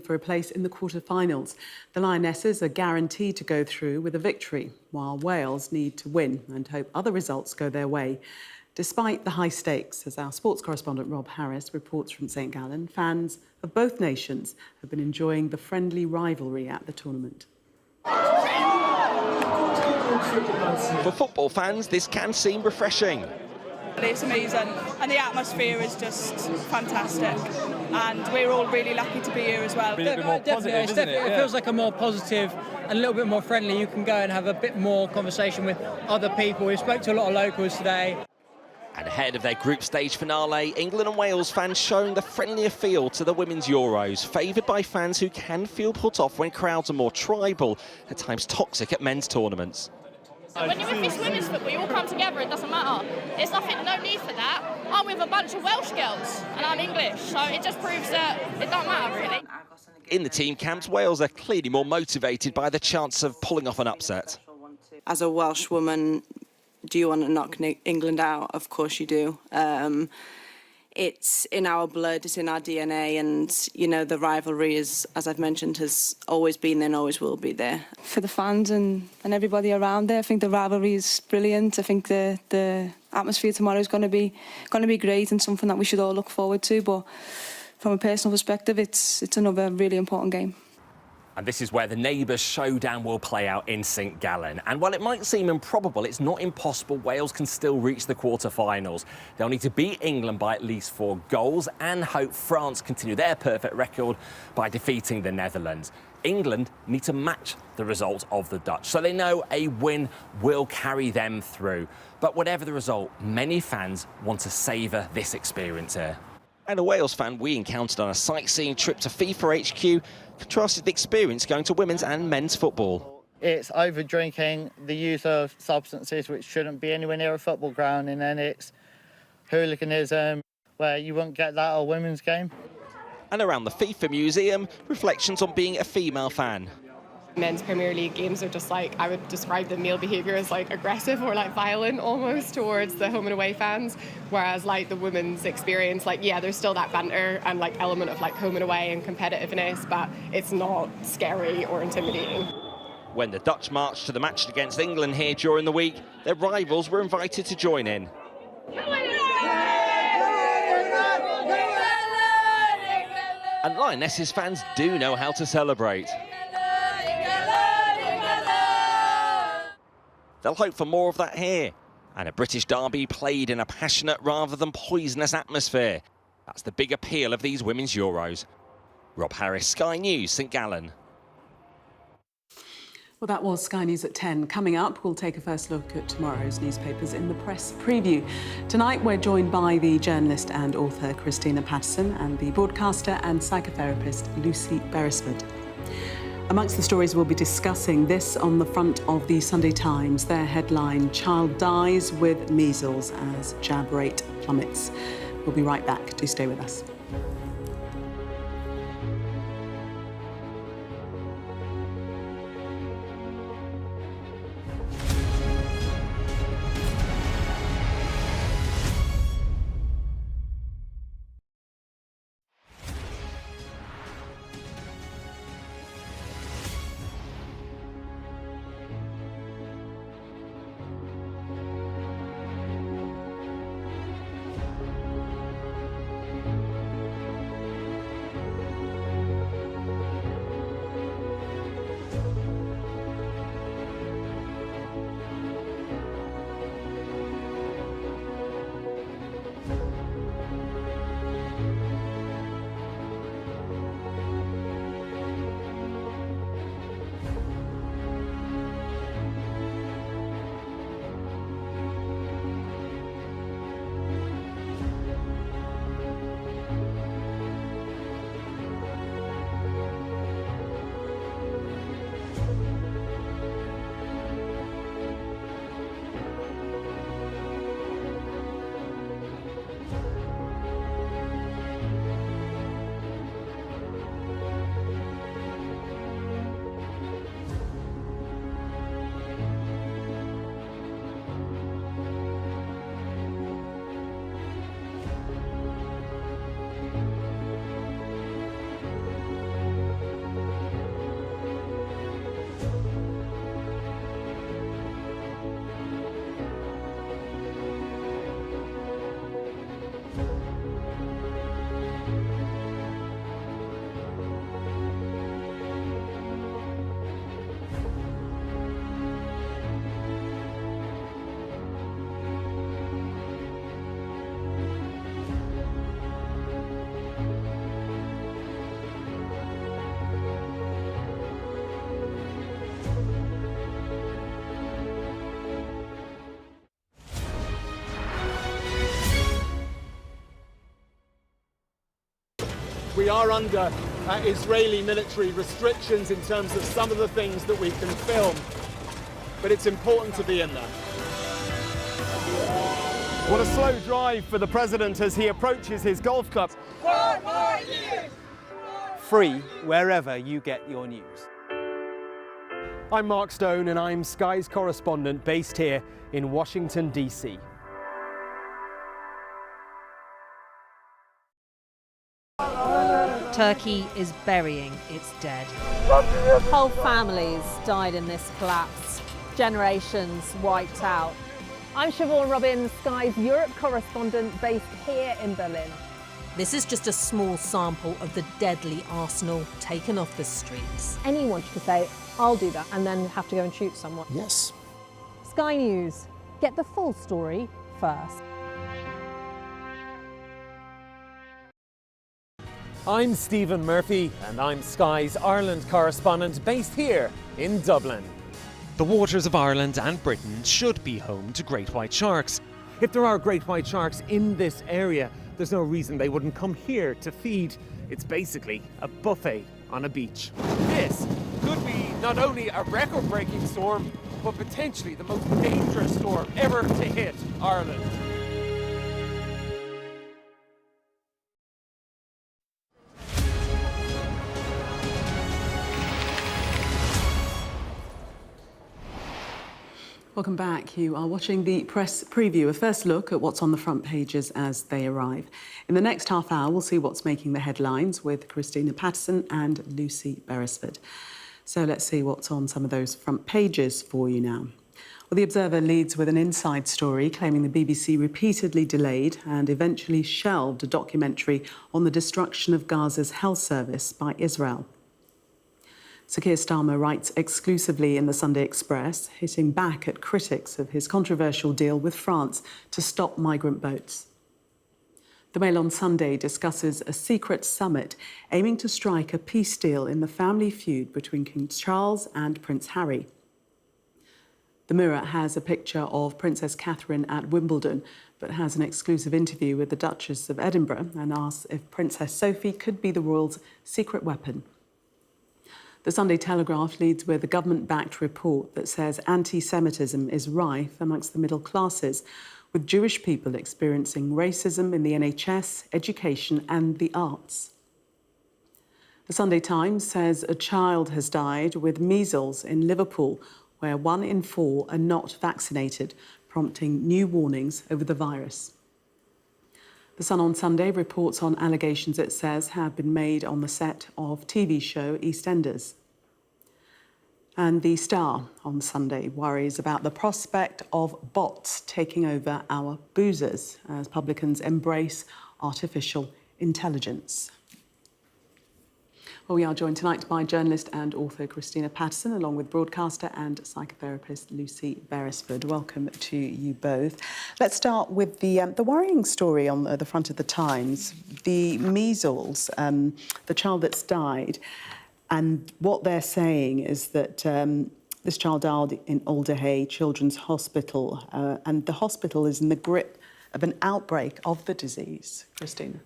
for a place in the quarter-finals. The Lionesses are guaranteed to go through with a victory, while Wales need to win and hope other results go their way. Despite the high stakes, as our sports correspondent Rob Harris reports from St Gallen, fans of both nations have been enjoying the friendly rivalry at the tournament. For football fans, this can seem refreshing. It's amazing and the atmosphere is just fantastic and we're all really lucky to be here as well. A bit more positive, isn't it? It feels like a more positive and a little bit more friendly. You can go and have a bit more conversation with other people. We spoke to a lot of locals today. And ahead of their group stage finale, England and Wales fans showing the friendlier feel to the Women's Euros, favoured by fans who can feel put off when crowds are more tribal, at times toxic at men's tournaments. When you're with this women's football, you all come together, it doesn't matter. There's nothing, no need for that. I'm with a bunch of Welsh girls and I'm English, so it just proves that it don't matter really. In the team camps, Wales are clearly more motivated by the chance of pulling off an upset. As a Welsh woman, do you want to knock England out? Of course you do. It's in our blood, it's in our DNA, and, you know, the rivalry, is, as I've mentioned, has always been there and always will be there. For the fans and everybody around there, I think the rivalry is brilliant. I think the atmosphere tomorrow is going to be great and something that we should all look forward to, but from a personal perspective, it's another really important game. And this is where the neighbours showdown will play out in St Gallen. And while it might seem improbable, it's not impossible. Wales can still reach the quarter-finals. They'll need to beat England by at least 4 goals and hope France continue their perfect record by defeating the Netherlands. England need to match the result of the Dutch, so they know a win will carry them through. But whatever the result, many fans want to savour this experience here. And a Wales fan we encountered on a sightseeing trip to FIFA HQ contrasted the experience going to women's and men's football. It's over drinking, the use of substances which shouldn't be anywhere near a football ground, and then it's hooliganism where you won't get that at a women's game. And around the FIFA Museum, reflections on being a female fan. Men's Premier League games are just like, I would describe the male behaviour as like aggressive or like violent almost towards the home and away fans, whereas like the women's experience, like yeah, there's still that banter and like element of like home and away and competitiveness, but it's not scary or intimidating. When the Dutch marched to the match against England here during the week, their rivals were invited to join in. And Lionesses fans do know how to celebrate. They'll hope for more of that here, and a British derby played in a passionate rather than poisonous atmosphere. That's the big appeal of these Women's Euros. Rob Harris, Sky News, St Gallen. Well, that was Sky News at 10. Coming up, we'll take a first look at tomorrow's newspapers in the press preview. Tonight, we're joined by the journalist and author Christina Patterson and the broadcaster and psychotherapist Lucy Beresford. Amongst the stories we'll be discussing, this on the front of the Sunday Times. Their headline, "Child Dies with Measles as Jab Rate Plummets." We'll be right back. Do stay with us. we are under Israeli military restrictions in terms of some of the things that we can film, but it's important to be in there. What a slow drive for the president as he approaches his golf club. 4 more years! Free wherever you get your news. I'm Mark Stone and I'm Sky's correspondent based here in Washington, D.C. Turkey is burying its dead. Whole families died in this collapse. Generations wiped out. I'm Siobhan Robbins, Sky's Europe correspondent based here in Berlin. This is just a small sample of the deadly arsenal taken off the streets. Anyone could say, I'll do that, and then have to go and shoot someone. Yes. Sky News, get the full story first. I'm Stephen Murphy and I'm Sky's Ireland correspondent based here in Dublin. The waters of Ireland and Britain should be home to great white sharks. If there are great white sharks in this area, there's no reason they wouldn't come here to feed. It's basically a buffet on a beach. This could be not only a record-breaking storm, but potentially the most dangerous storm ever to hit Ireland. Welcome back. You are watching the press preview, a first look at what's on the front pages as they arrive. In the next half hour, we'll see what's making the headlines with Christina Patterson and Lucy Beresford. So let's see what's on some of those front pages for you now. Well, The Observer leads with an inside story claiming the BBC repeatedly delayed and eventually shelved a documentary on the destruction of Gaza's health service by Israel. Sir Keir Starmer writes exclusively in the Sunday Express, hitting back at critics of his controversial deal with France to stop migrant boats. The Mail on Sunday discusses a secret summit aiming to strike a peace deal in the family feud between King Charles and Prince Harry. The Mirror has a picture of Princess Catherine at Wimbledon, but has an exclusive interview with the Duchess of Edinburgh and asks if Princess Sophie could be the royals' secret weapon. The Sunday Telegraph leads with a government-backed report that says anti-Semitism is rife amongst the middle classes, with Jewish people experiencing racism in the NHS, education and the arts. The Sunday Times says a child has died with measles in Liverpool, where 1 in 4 are not vaccinated, prompting new warnings over the virus. The Sun on Sunday reports on allegations it says have been made on the set of TV show EastEnders. And the Star on Sunday worries about the prospect of bots taking over our boozers as publicans embrace artificial intelligence. Well, we are joined tonight by journalist and author Christina Patterson, along with broadcaster and psychotherapist Lucy Beresford. Welcome to you both. Let's start with the worrying story on the front of the Times, the measles, the child that's died. And what they're saying is that this child died in Alderhay Children's Hospital, and the hospital is in the grip of an outbreak of the disease. Christina.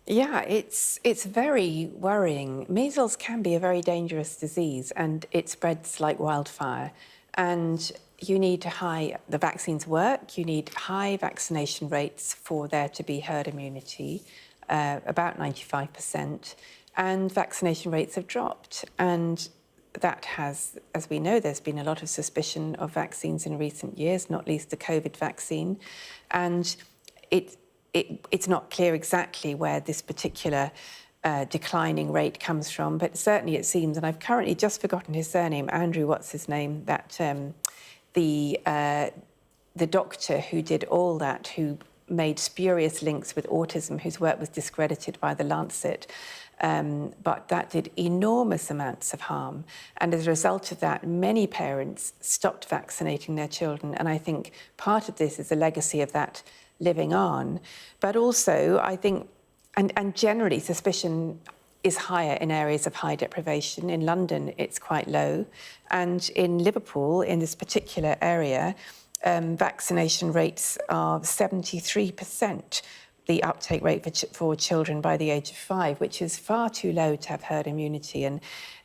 Yeah, it's very worrying. Measles can be a very dangerous disease and it spreads like wildfire. And you need the vaccines work, you need high vaccination rates for there to be herd immunity, about 95%. And vaccination rates have dropped. And that has, as we know, there's been a lot of suspicion of vaccines in recent years, not least the COVID vaccine. And it's not clear exactly where this particular declining rate comes from, but certainly it seems, and I've currently just forgotten his surname, Andrew, what's his name, that the doctor who did all that, who made spurious links with autism, whose work was discredited by The Lancet, but that did enormous amounts of harm. And as a result of that, many parents stopped vaccinating their children. And I think part of this is a legacy of that living on. But also, I think, and generally, suspicion is higher in areas of high deprivation. In London, it's quite low. And in Liverpool, in this particular area, vaccination rates are 73%. the uptake rate for children by the age of 5, which is far too low to have herd immunity. And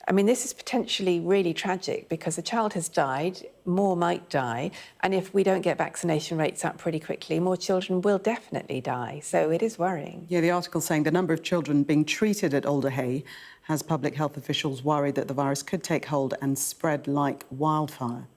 I mean, this is potentially really tragic because the child has died, more might die, and if we don't get vaccination rates up pretty quickly, more children will definitely die. So it is worrying. Yeah, the article saying the number of children being treated at Alder Hey has public health officials worried that the virus could take hold and spread like wildfire.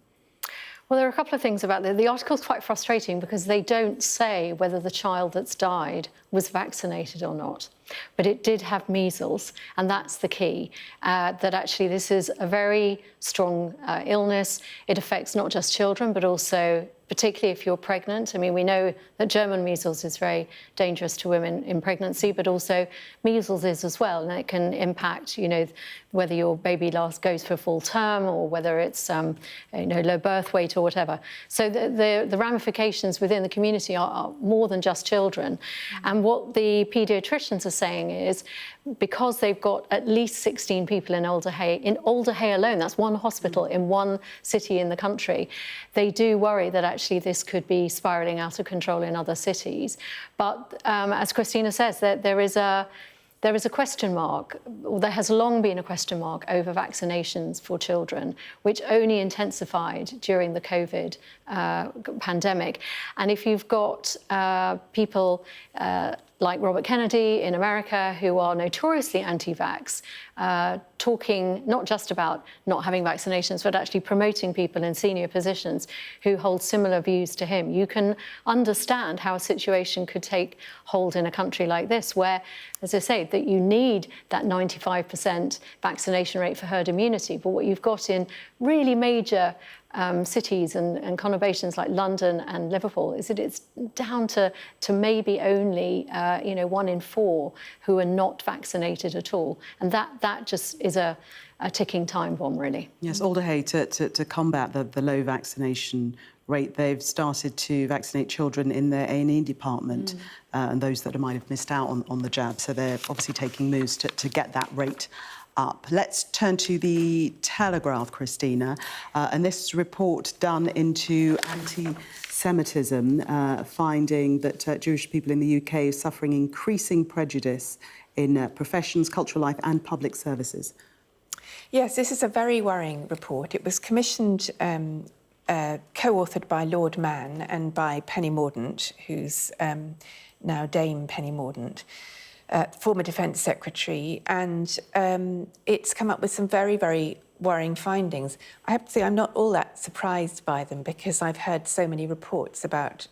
Well, there are a couple of things about that. The article's quite frustrating because they don't say whether the child that's died was vaccinated or not. But it did have measles, and that's the key, that actually this is a very strong illness. It affects not just children, but also particularly if you're pregnant. I mean, we know that German measles is very dangerous to women in pregnancy, but also measles is as well, and it can impact, you know, whether your baby goes for full term or whether it's, you know, low birth weight or whatever. So the ramifications within the community are more than just children. And what the paediatricians are saying is, because they've got at least 16 people in Alder Hey alone, that's one hospital in one city in the country, they do worry that actually this could be spiralling out of control in other cities. But as Christina says, there is a question mark, or there has long been a question mark over vaccinations for children, which only intensified during the COVID pandemic. And if you've got people like Robert Kennedy in America, who are notoriously anti-vax, talking not just about not having vaccinations, but actually promoting people in senior positions who hold similar views to him, you can understand how a situation could take hold in a country like this, where, as I say, that you need that 95% vaccination rate for herd immunity. But what you've got in really major cities and conurbations like London and Liverpool is that it's down to maybe only 1 in 4 who are not vaccinated at all, and that just is a ticking time bomb, really. Yes, Alder Hey, to combat the low vaccination rate, they've started to vaccinate children in their A&E department and those that might have missed out on the jab. So they're obviously taking moves to get that rate up. Let's turn to the Telegraph, Christina, and this report done into anti-Semitism, finding that Jewish people in the UK are suffering increasing prejudice in professions, cultural life and public services. Yes, this is a very worrying report. It was commissioned, co-authored by Lord Mann and by Penny Mordaunt, who's now Dame Penny Mordaunt, former Defence Secretary, and it's come up with some very, very worrying findings. I have to say I'm not all that surprised by them because I've heard so many reports about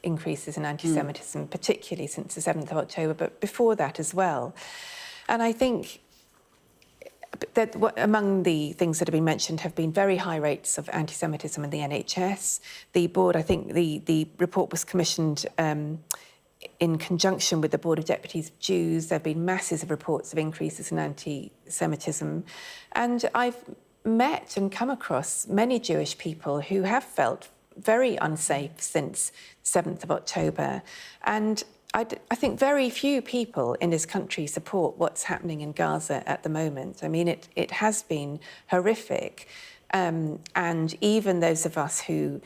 increases in anti-Semitism, particularly since the 7th of October, but before that as well. And I think that among the things that have been mentioned have been very high rates of anti-Semitism in the NHS. The board, I think the report was commissioned in conjunction with the Board of Deputies of Jews. There have been masses of reports of increases in anti-Semitism. And I've met and come across many Jewish people who have felt very unsafe since 7th of October. And I think very few people in this country support what's happening in Gaza at the moment. I mean, it has been horrific. And even those of us who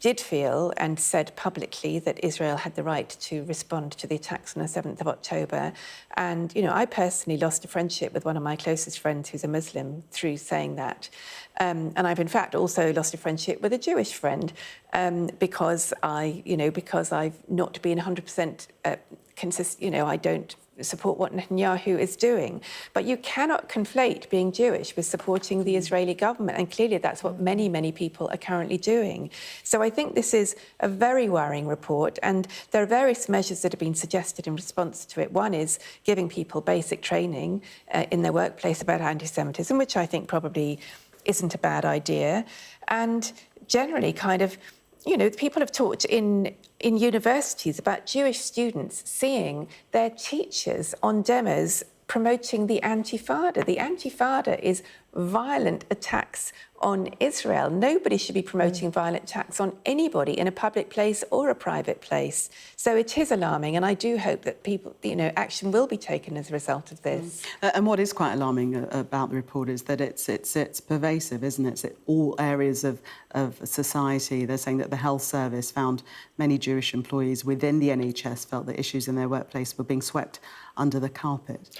did feel and said publicly that Israel had the right to respond to the attacks on the 7th of October. And, you know, I personally lost a friendship with one of my closest friends who's a Muslim through saying that. And I've in fact also lost a friendship with a Jewish friend because I've not been 100% consistent, I don't support what Netanyahu is doing. But you cannot conflate being Jewish with supporting the Israeli government, and clearly that's what many, many people are currently doing. So I think this is a very worrying report, and there are various measures that have been suggested in response to it. One is giving people basic training in their workplace about anti-Semitism, which I think probably isn't a bad idea, and generally people have taught in universities about Jewish students seeing their teachers on demos promoting the Antifada. The Antifada is violent attacks on Israel. Nobody should be promoting violent attacks on anybody in a public place or a private place. So it is alarming, and I do hope that people, action will be taken as a result of this. And what is quite alarming about the report is that it's pervasive, isn't it? It's all areas of society. They're saying that the health service found many Jewish employees within the NHS felt that issues in their workplace were being swept under the carpet.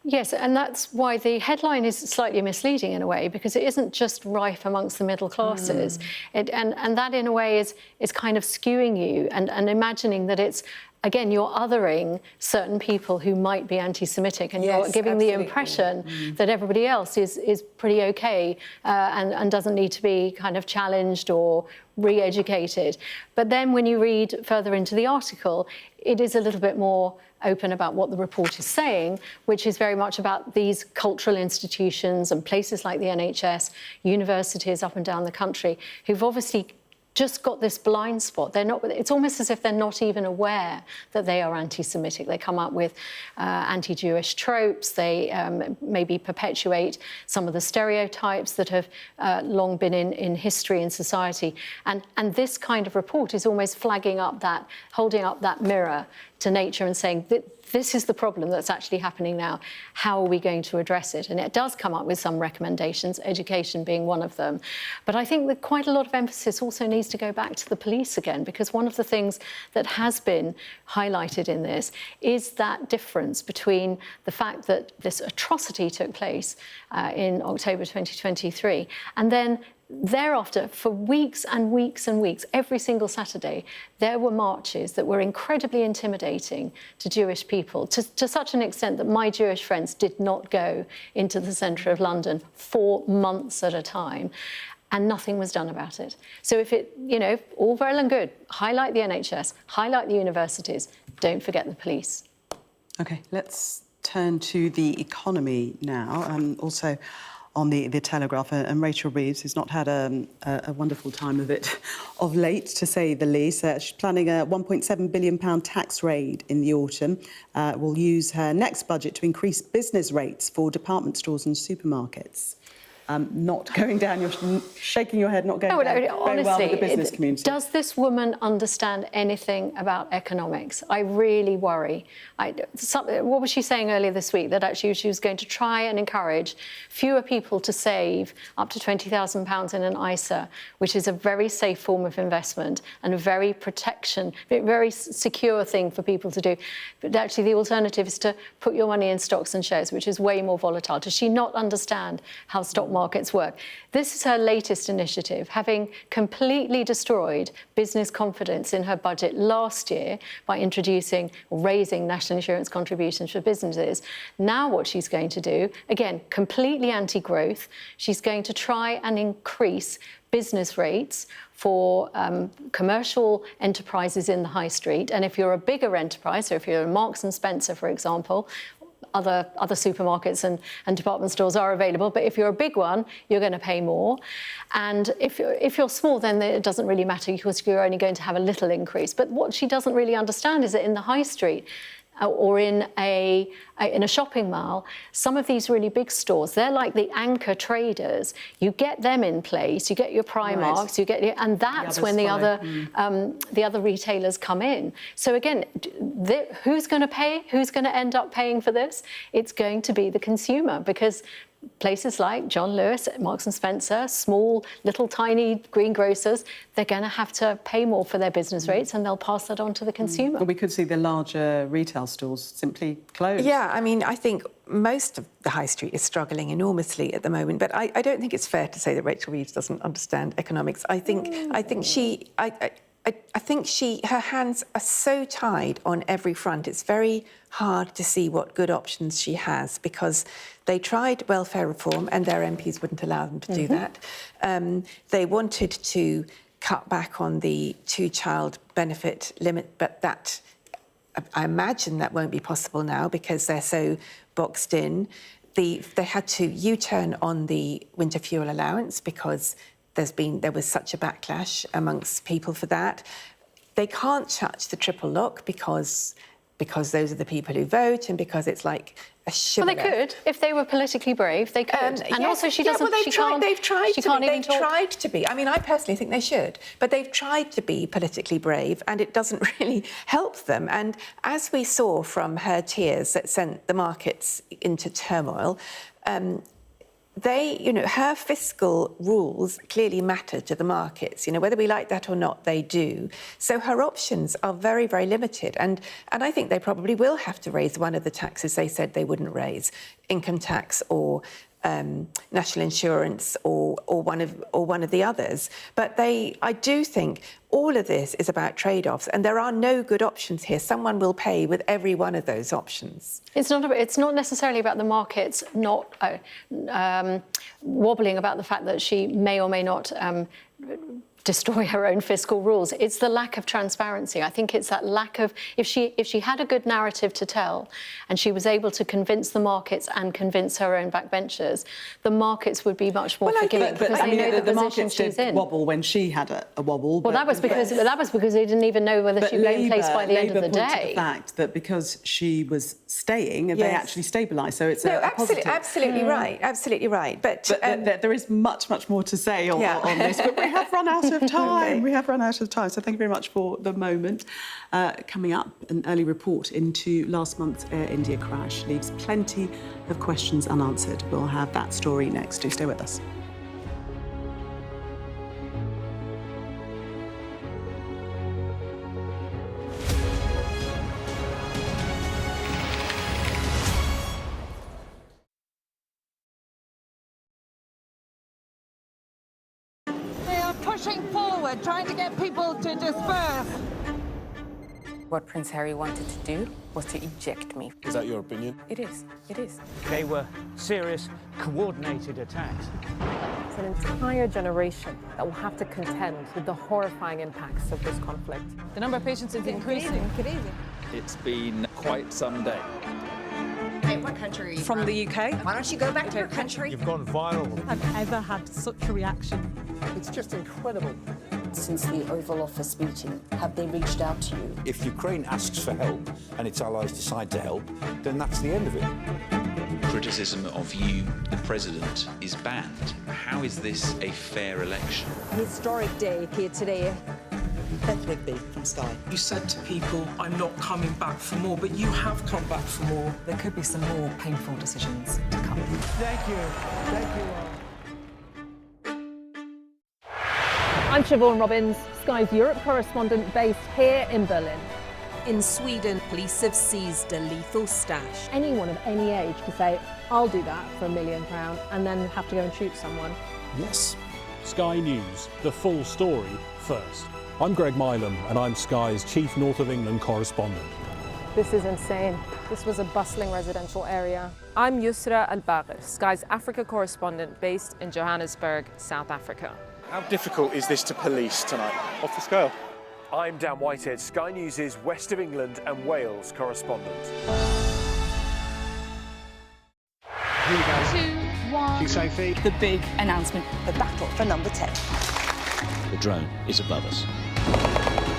Yes, and that's why the headline is slightly misleading in a way, because it isn't just rife amongst the middle classes. And that, in a way, is kind of skewing you and imagining that it's, again, you're othering certain people who might be anti-Semitic, and you're giving the impression that everybody else is pretty okay and doesn't need to be kind of challenged or re-educated. But then when you read further into the article, it is a little bit more open about what the report is saying, which is very much about these cultural institutions and places like the NHS, universities up and down the country, who've obviously just got this blind spot. They're not. It's almost as if they're not even aware that they are anti-Semitic. They come up with anti-Jewish tropes. They maybe perpetuate some of the stereotypes that have long been in history and society. And this kind of report is almost flagging up that, holding up that mirror to nature and saying that this is the problem that's actually happening now. How are we going to address it? And it does come up with some recommendations, education being one of them. But I think that quite a lot of emphasis also needs to go back to the police again, because one of the things that has been highlighted in this is that difference between the fact that this atrocity took place in October 2023, and then thereafter, for weeks and weeks and weeks, every single Saturday, there were marches that were incredibly intimidating to Jewish people, to such an extent that my Jewish friends did not go into the centre of London for months at a time, and nothing was done about it. So if it, all well and good, highlight the NHS, highlight the universities, don't forget the police. OK, let's turn to the economy now, also on the Telegraph, and Rachel Reeves, who's not had a wonderful time of it of late, to say the least. She's planning a £1.7 billion tax raid in the autumn. Will use her next budget to increase business rates for department stores and supermarkets. Not going down, you're shaking your head, not going down very honestly, well with the business community. Does this woman understand anything about economics? I really worry. What was she saying earlier this week? That actually she was going to try and encourage fewer people to save up to £20,000 in an ISA, which is a very safe form of investment and a very very secure thing for people to do. But actually the alternative is to put your money in stocks and shares, which is way more volatile. Does she not understand how stock markets work? This is her latest initiative, having completely destroyed business confidence in her budget last year by introducing or raising national insurance contributions for businesses. Now what she's going to do, again, completely anti-growth, she's going to try and increase business rates for commercial enterprises in the high street. And if you're a bigger enterprise, so if you're a Marks and Spencer, for example, other supermarkets and department stores are available, but if you're a big one, you're going to pay more. And if you're small, then it doesn't really matter because you're only going to have a little increase. But what she doesn't really understand is that in the high street, or in a shopping mall, some of these really big stores, they're like the anchor traders. You get them in place, you get your Primarks, and that's when the other retailers come in. So again, who's going to pay? Who's going to end up paying for this? It's going to be the consumer, because places like John Lewis, Marks and Spencer, small, little, tiny greengrocers, they're going to have to pay more for their business rates, and they'll pass that on to the consumer. Well, we could see the larger retail stores simply close. Yeah, I mean, I think most of the high street is struggling enormously at the moment, but I don't think it's fair to say that Rachel Reeves doesn't understand economics. I think her hands are so tied on every front. It's very hard to see what good options she has, because they tried welfare reform and their MPs wouldn't allow them to do that. They wanted to cut back on the two-child benefit limit, but that, I imagine that won't be possible now because they're so boxed in. They had to U-turn on the winter fuel allowance because there was such a backlash amongst people for that. They can't touch the triple lock because because those are the people who vote and because it's like a Well, they could. If they were politically brave, they could. And yes, also she doesn't... Yeah, well, they've tried to be. I mean, I personally think they should. But they've tried to be politically brave and it doesn't really help them. And as we saw from her tears that sent the markets into turmoil, her fiscal rules clearly matter to the markets. Whether we like that or not, they do. So her options are very, very limited. And I think they probably will have to raise one of the taxes they said they wouldn't raise, income tax or national insurance or one of the others. But I do think all of this is about trade-offs, and there are no good options here. Someone will pay with every one of those options. It's not necessarily about the markets not wobbling about the fact that she may or may not destroy her own fiscal rules. It's the lack of transparency. I think it's that lack of... If she had a good narrative to tell and she was able to convince the markets and convince her own backbenchers, the markets would be much more forgiving because they know the position she's in. Wobble when she had a wobble. Well, that was because they didn't even know whether she'd be in place by the end of the day. Labour pointed to the fact that because she was staying, they actually stabilised. So it's absolutely right. Absolutely right. But there is much more to say on this. But we have run out of time. We have run out of time. So thank you very much for the moment. Coming up, an early report into last month's Air India crash leaves plenty of questions unanswered. We'll have that story next. Do stay with us. Pushing forward, trying to get people to disperse. What Prince Harry wanted to do was to eject me. Is that your opinion? It is. It is. They were serious, coordinated attacks. It's an entire generation that will have to contend with the horrifying impacts of this conflict. The number of patients is increasing. It's been quite some day. Hey, what country are you from? The UK. Why don't you go back to your country? You've gone viral. I've ever had such a reaction. It's just incredible. Since the Oval Office meeting, have they reached out to you? If Ukraine asks for help and its allies decide to help, then that's the end of it. Criticism of you, the president, is banned. How is this a fair election? A historic day here today. Beth Rigby from Sky. You said to people, I'm not coming back for more, but you have come back for more. There could be some more painful decisions to come. Thank you. Thank you. I'm Siobhan Robbins, Sky's Europe correspondent based here in Berlin. In Sweden, police have seized a lethal stash. Anyone of any age could say, I'll do that for £1 million and then have to go and shoot someone. Yes. Sky News, the full story first. I'm Greg Milam and I'm Sky's Chief North of England correspondent. This is insane. This was a bustling residential area. I'm Yusra Al-Bagher, Sky's Africa correspondent based in Johannesburg, South Africa. How difficult is this to police tonight? Off the scale. I'm Dan Whitehead, Sky News' West of England and Wales correspondent. Here we go. 2, 1. Thank you, Sophie. The big announcement. The battle for number 10. The drone is above us.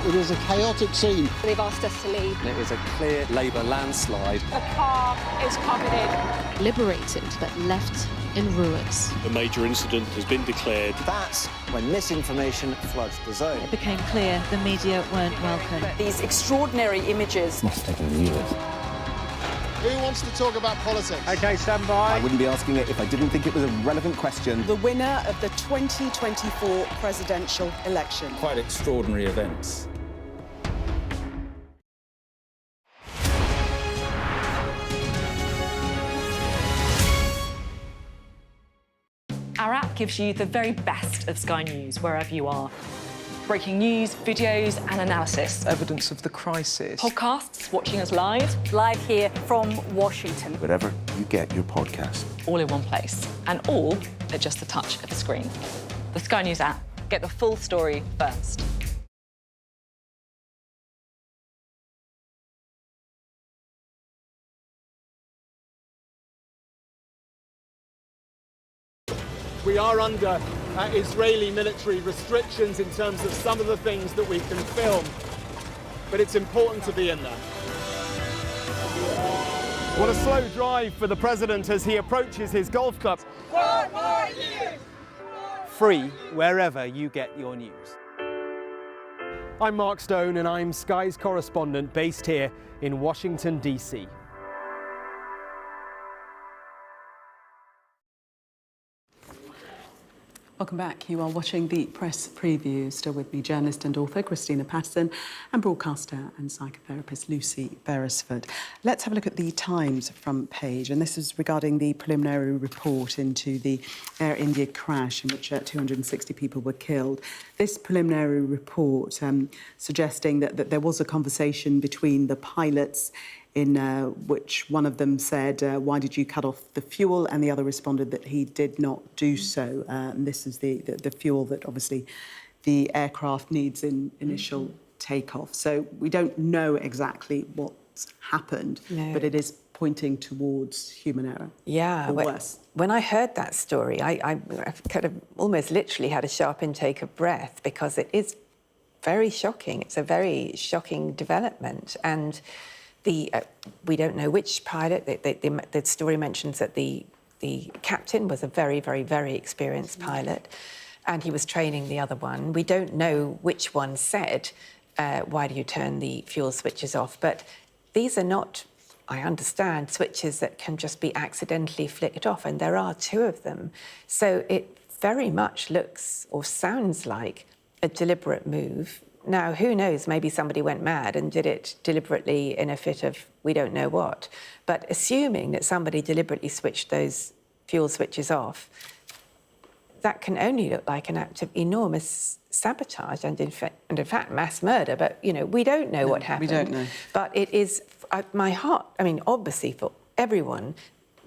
It is a chaotic scene. They've asked us to leave. It was a clear Labour landslide. The car is covered in. Liberated but left in ruins. A major incident has been declared. That's when misinformation floods the zone. It became clear the media weren't welcome. These extraordinary images. Must have taken years. Who wants to talk about politics? OK, stand by. I wouldn't be asking it if I didn't think it was a relevant question. The winner of the 2024 presidential election. Quite extraordinary events. Our app gives you the very best of Sky News wherever you are. Breaking news, videos and analysis. Evidence of the crisis. Podcasts, watching us live. Live here from Washington. Wherever you get your podcast. All in one place. And all at just the touch of a screen. The Sky News app. Get the full story first. We are under Israeli military restrictions in terms of some of the things that we can film, but it's important to be in there. What a slow drive for the president as he approaches his golf club. Free wherever you get your news. I'm Mark Stone and I'm Sky's correspondent based here in Washington, D.C. Welcome back. You are watching the Press Preview. Still with me, journalist and author Christina Patterson and broadcaster and psychotherapist Lucy Beresford. Let's have a look at the Times front page, and this is regarding the preliminary report into the Air India crash in which 260 people were killed. This preliminary report suggesting that there was a conversation between the pilots in which one of them said, why did you cut off the fuel? And the other responded that he did not do so. And this is the fuel that obviously the aircraft needs in initial takeoff. So we don't know exactly what's happened, but it is pointing towards human error. Yeah, or worse. When I heard that story, I kind of almost literally had a sharp intake of breath, because it is very shocking. It's a very shocking development. And we don't know which pilot. The story mentions that the captain was a very, very, very experienced pilot, and he was training the other one. We don't know which one said, why do you turn the fuel switches off? But these are not, I understand, switches that can just be accidentally flicked off, and there are two of them. So it very much looks or sounds like a deliberate move. Now, who knows, maybe somebody went mad and did it deliberately in a fit of we don't know what. But assuming that somebody deliberately switched those fuel switches off, that can only look like an act of enormous sabotage and in fact, mass murder. But, you know, we don't know what happened. We don't know. But it is, my heart, I mean, obviously for everyone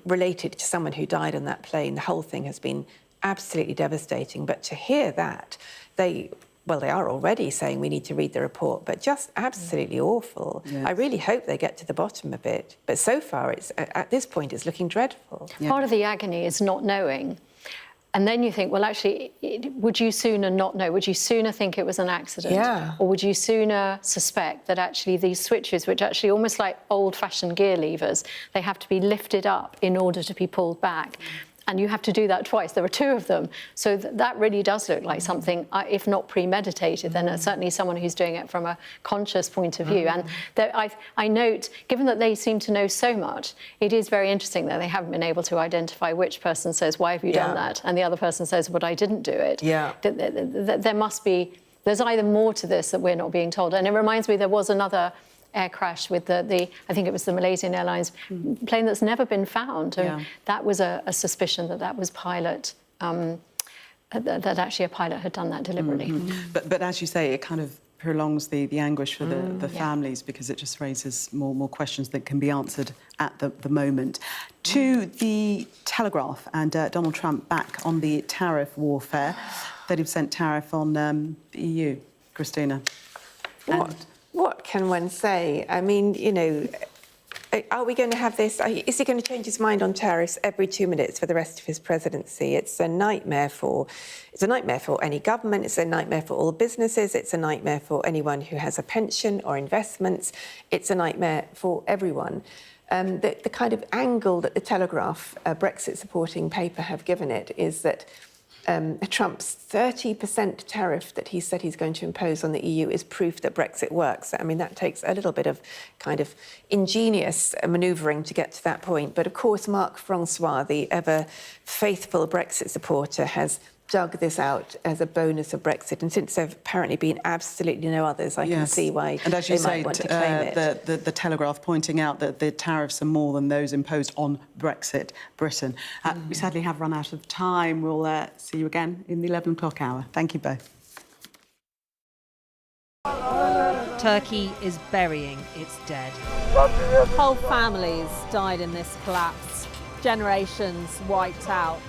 related to someone who died on that plane, the whole thing has been absolutely devastating. But to hear that, they are already saying we need to read the report, but just absolutely awful. Yes. I really hope they get to the bottom of it. But so far, at this point, it's looking dreadful. Yeah. Part of the agony is not knowing. And then you think, well, actually, would you sooner not know? Would you sooner think it was an accident? Yeah. Or would you sooner suspect that actually these switches, which actually almost like old-fashioned gear levers, they have to be lifted up in order to be pulled back? And you have to do that twice. There are two of them. So that really does look like something, if not premeditated, then certainly someone who's doing it from a conscious point of view. And I note, given that they seem to know so much, it is very interesting that they haven't been able to identify which person says, why have you done that? And the other person says, but I didn't do it. Yeah. There must be, there's either more to this that we're not being told. And it reminds me, there was another air crash with the I think it was the Malaysian Airlines plane that's never been found. And that was a suspicion that was pilot, that actually a pilot had done that deliberately. But as you say, it kind of prolongs the anguish for the families, because it just raises more questions that can be answered at the moment. To the Telegraph, and Donald Trump back on the tariff warfare, 30% tariff on the EU. Christina. What can one say? I mean, you know, are we going to have this? Is he going to change his mind on tariffs every 2 minutes for the rest of his presidency? It's a nightmare for any government. It's a nightmare for all businesses. It's a nightmare for anyone who has a pension or investments. It's a nightmare for everyone. The kind of angle that the Telegraph, Brexit-supporting paper, have given it is that Trump's 30% tariff that he said he's going to impose on the EU is proof that Brexit works. I mean, that takes a little bit of kind of ingenious manoeuvring to get to that point. But of course, Marc Francois, the ever faithful Brexit supporter, has dug this out as a bonus of Brexit. And since there have apparently been absolutely no others, I can see why and as you they might want to claim it. The Telegraph pointing out that the tariffs are more than those imposed on Brexit Britain. We sadly have run out of time. We'll see you again in the 11 o'clock hour. Thank you both. Turkey is burying its dead. Whole families died in this collapse. Generations wiped out.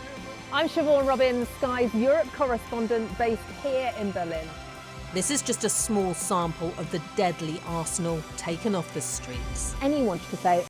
I'm Siobhan Robbins, Sky's Europe correspondent based here in Berlin. This is just a small sample of the deadly arsenal taken off the streets. Anyone could say